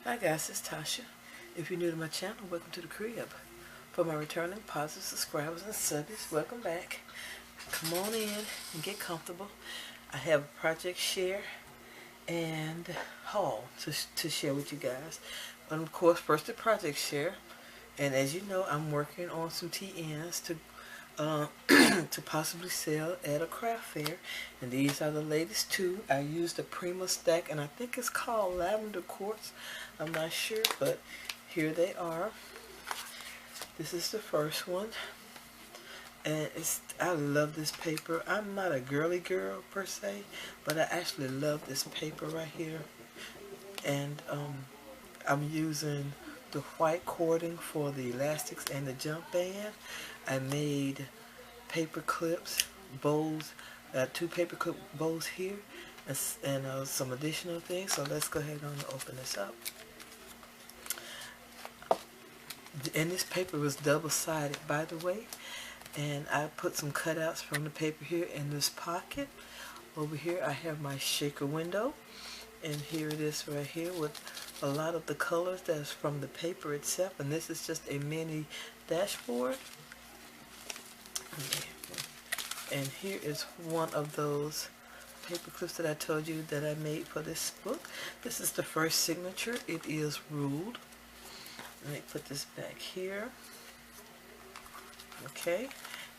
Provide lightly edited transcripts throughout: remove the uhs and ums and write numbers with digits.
Hi guys, it's Tasha. If you're new to my channel, welcome to the crib. For my returning positive subscribers and subbies, welcome back. Come on in and get comfortable. I have a project share and haul to share with you guys. And of course, first the project share. And as you know, I'm working on some TNs to to possibly sell at a craft fair, and these are the latest two. I used a Prima stack, and I think it's called Lavender Quartz. I'm not sure, but here they are. This is the first one, and I love this paper. I'm not a girly girl per se, but I actually love this paper right here. And I'm using the white cording for the elastics and the jump band. I made paper clips, bows, two paper clip bows here, and some additional things. So let's go ahead and open this up. And this paper was double-sided, by the way. And I put some cutouts from the paper here in this pocket. Over here I have my shaker window, and here it is right here with a lot of the colors that's from the paper itself. And this is just a mini dashboard. And here is one of those paper clips that I told you that I made for this book. This is the first signature. It is ruled. Let me put this back here. Okay.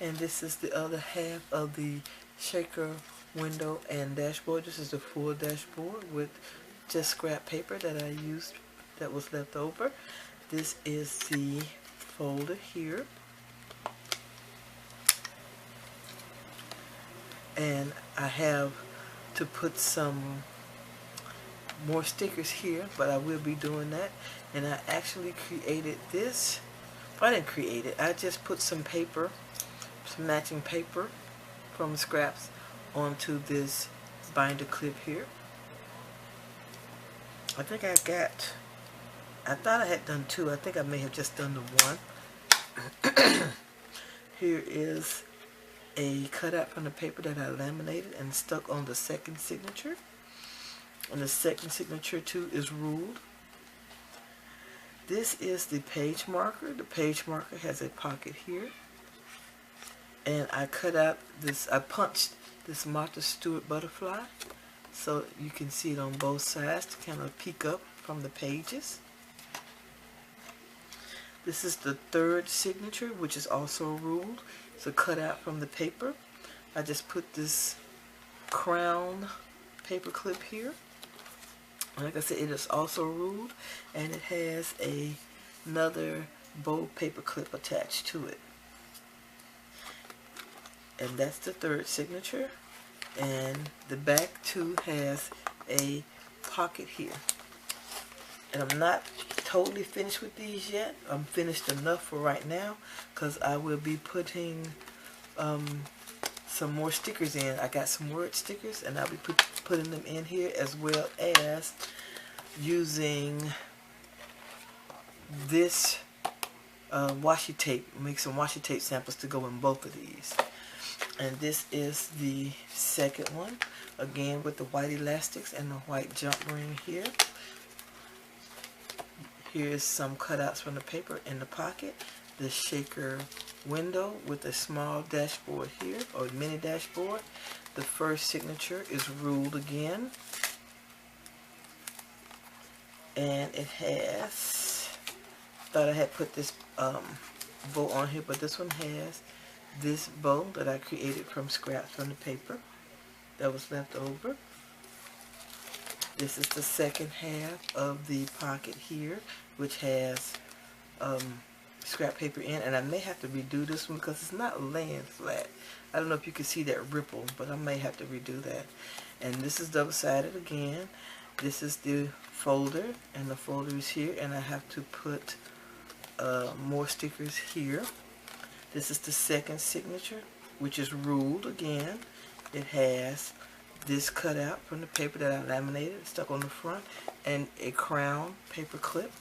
And this is the other half of the shaker window and dashboard. This is the full dashboard with just scrap paper that I used that was left over. This is the folder here. And I have to put some more stickers here, but I will be doing that. And I actually created this. Well, I didn't create it. I just put some paper, some matching paper from scraps onto this binder clip here. I think I thought I had done two. I think I may have just done the one. Here is a cutout from the paper that I laminated and stuck on the second signature. And the second signature too is ruled. This is the page marker. The page marker has a pocket here. And I cut out this, I punched this Martha Stewart butterfly so you can see it on both sides to kind of peek up from the pages. This is the third signature, which is also ruled. It's a cutout from the paper. I just put this crown paper clip here. Like I said, it is also ruled, and it has another bold paper clip attached to it. And that's the third signature. And the back too has a pocket here. And I'm not totally finished with these yet. I'm finished enough for right now because I will be putting some more stickers in. I got some word stickers, and I'll be putting them in here, as well as using this washi tape. Make some washi tape samples to go in both of these. And this is the second one, again with the white elastics and the white jump ring here. Here's some cutouts from the paper in the pocket. The shaker window with a small dashboard here, or mini dashboard. The first signature is ruled again. And it has, thought I had put this bow on here, but this one has this bow that I created from scraps from the paper that was left over. This is the second half of the pocket here, which has scrap paper in, and I may have to redo this one because it's not laying flat. I don't know if you can see that ripple, but I may have to redo that. And this is double-sided again. This is the folder, and the folder is here, and I have to put more stickers here. This is the second signature, which is ruled again. It has this cutout from the paper that I laminated, stuck on the front, and a crown paper clip.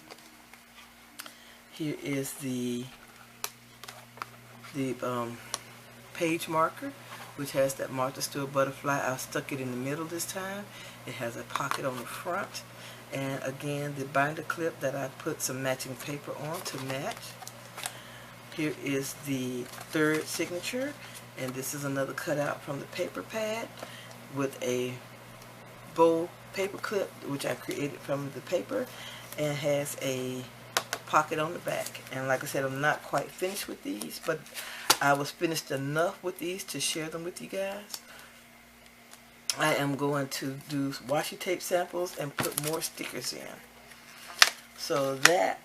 Here is the page marker, which has that Martha Stewart butterfly. I stuck it in the middle this time. It has a pocket on the front, And again, the binder clip that I put some matching paper on to match. Here is the third signature, and this is another cutout from the paper pad with a bow paper clip, which I created from the paper, and has a pocket on the back. And like I said, I'm not quite finished with these, but I was finished enough with these to share them with you guys. I am going to do washi tape samples and put more stickers in. So that,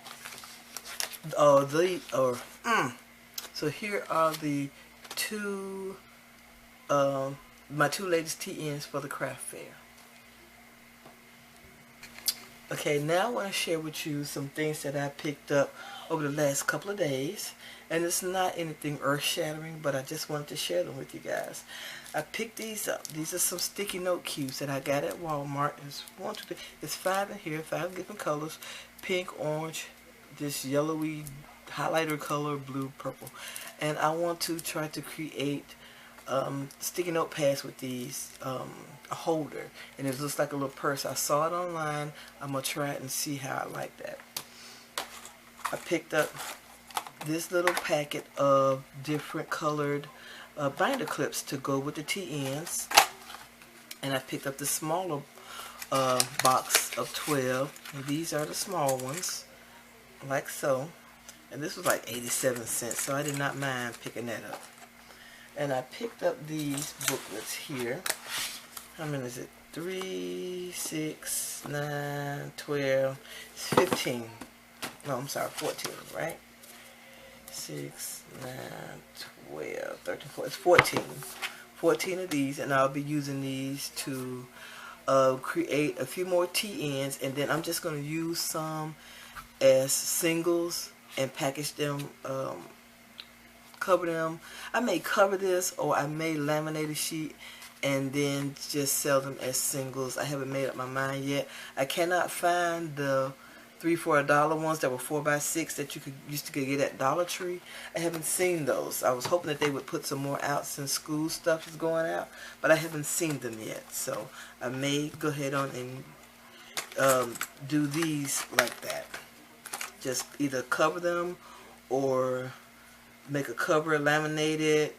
so here are the two, my two latest TNs for the craft fair. Okay, now I want to share with you some things that I picked up over the last couple of days. And it's not anything earth-shattering, but I just wanted to share them with you guys. I picked these up. These are some sticky note cubes that I got at Walmart. It's 5 in here, 5 different colors. Pink, orange, this yellowy highlighter color, blue, purple. And I want to try to create sticky note pads with these, a holder. And it looks like a little purse. I saw it online. I'm going to try it and see how I like that. I picked up this little packet of different colored binder clips to go with the TNs, and I picked up the smaller box of 12, and these are the small ones, like so, and this was like 87 cents, so I did not mind picking that up. And I picked up these booklets here. How many is it? 3, 6, 9, 12, it's 15. No, I'm sorry, 14, right? 6, 9, 12, 13, 14. It's 14. 14 of these, and I'll be using these to create a few more TNs, and then I'm just going to use some as singles and package them, cover them. I may cover this, or I may laminate a sheet and then just sell them as singles. I haven't made up my mind yet. I cannot find the 3 for $1 ones that were 4x6 that you used to get at Dollar Tree. I haven't seen those. I was hoping that they would put some more out since school stuff is going out, but I haven't seen them yet. So I may go ahead on and do these like that. Just either cover them or make a cover, laminate it,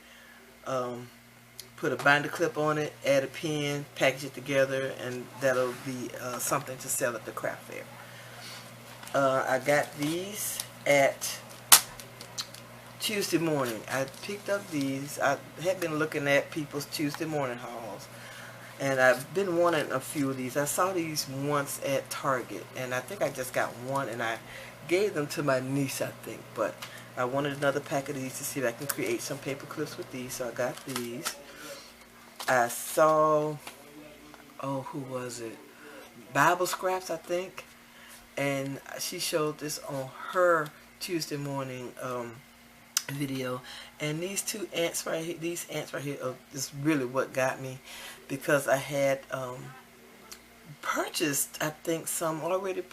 put a binder clip on it, add a pin, package it together, and that'll be something to sell at the craft fair. I got these at Tuesday morning. I picked up these. I had been looking at people's Tuesday morning hauls, and I've been wanting a few of these. I saw these once at Target, and I think I just got one, and I gave them to my niece, I think, but I wanted another pack of these to see if I can create some paper clips with these, so I got these. I saw, who was it? Bible Scraps, I think. And she showed this on her Tuesday morning video, and these two ants right here, is really what got me, because I had purchased, I think, some already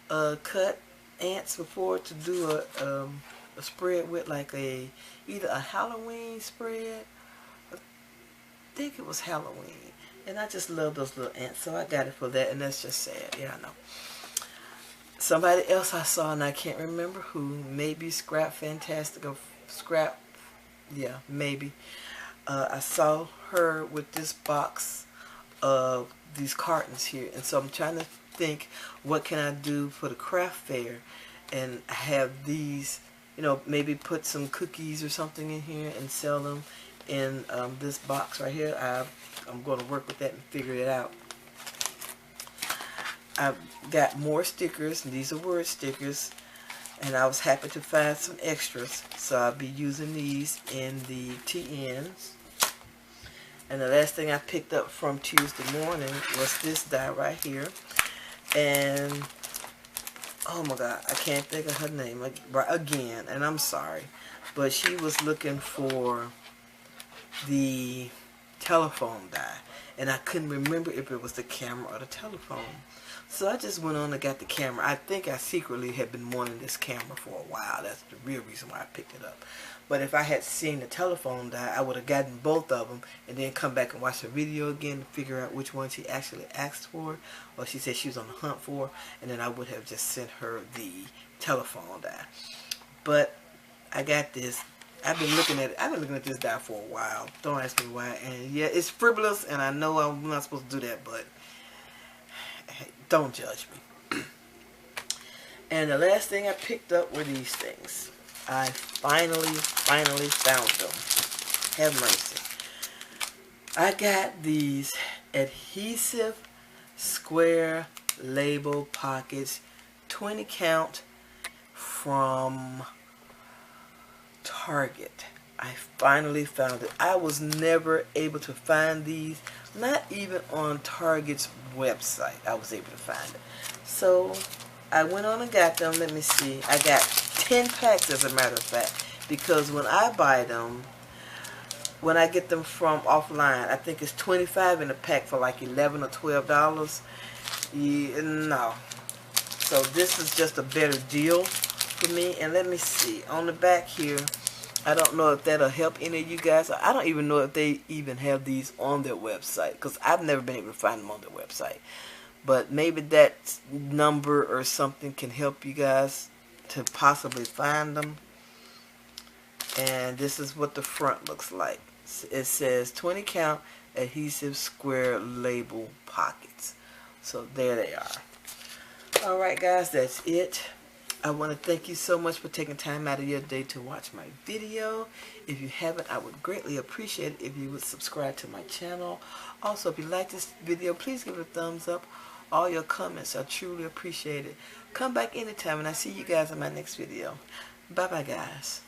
cut ants before to do a spread with, like either a Halloween spread. I think it was Halloween, and I just love those little ants, so I got it for that, and that's just sad. Yeah, I know. Somebody else I saw, and I can't remember who, maybe Scrap Fantastic or Scrap, yeah, maybe. I saw her with this box of these cartons here, and so I'm trying to think, what can I do for the craft fair, and have these, you know, maybe put some cookies or something in here and sell them in this box right here. I'm going to work with that and figure it out. I've got more stickers, and these are word stickers, and I was happy to find some extras, so I'll be using these in the TNs. And the last thing I picked up from Tuesday morning was this die right here, and oh my god, I can't think of her name again, and I'm sorry, but she was looking for the telephone die, and I couldn't remember if it was the camera or the telephone. So I just went on and got the camera. I think I secretly had been wanting this camera for a while. That's the real reason why I picked it up. But if I had seen the telephone die, I would have gotten both of them and then come back and watch the video again to figure out which one she actually asked for, or she said she was on the hunt for, and then I would have just sent her the telephone die. But I got this. I've been looking at it. I've been looking at this die for a while. Don't ask me why. And yeah, it's frivolous, and I know I'm not supposed to do that, but hey, don't judge me. And the last thing I picked up were these things. I finally found them. Have mercy. I got these adhesive square label pockets, 20 count, from Target. I finally found it. I was never able to find these, not even on Target's website. I was able to find it. So I went on and got them. Let me see. I got 10 packs, as a matter of fact, because when I buy them, when I get them from offline, I think it's 25 in a pack for like $11 or $12. Yeah, no. So this is just a better deal for me. And let me see. On the back here, I don't know if that'll help any of you guys. I don't even know if they even have these on their website, because I've never been able to find them on their website. But maybe that number or something can help you guys to possibly find them. And this is what the front looks like. It says 20 count adhesive square label pockets. So there they are. Alright guys, that's it. I want to thank you so much for taking time out of your day to watch my video. If you haven't, I would greatly appreciate it if you would subscribe to my channel. Also, if you like this video, please give it a thumbs up. All your comments are truly appreciated. Come back anytime, and I'll see you guys in my next video. Bye-bye, guys.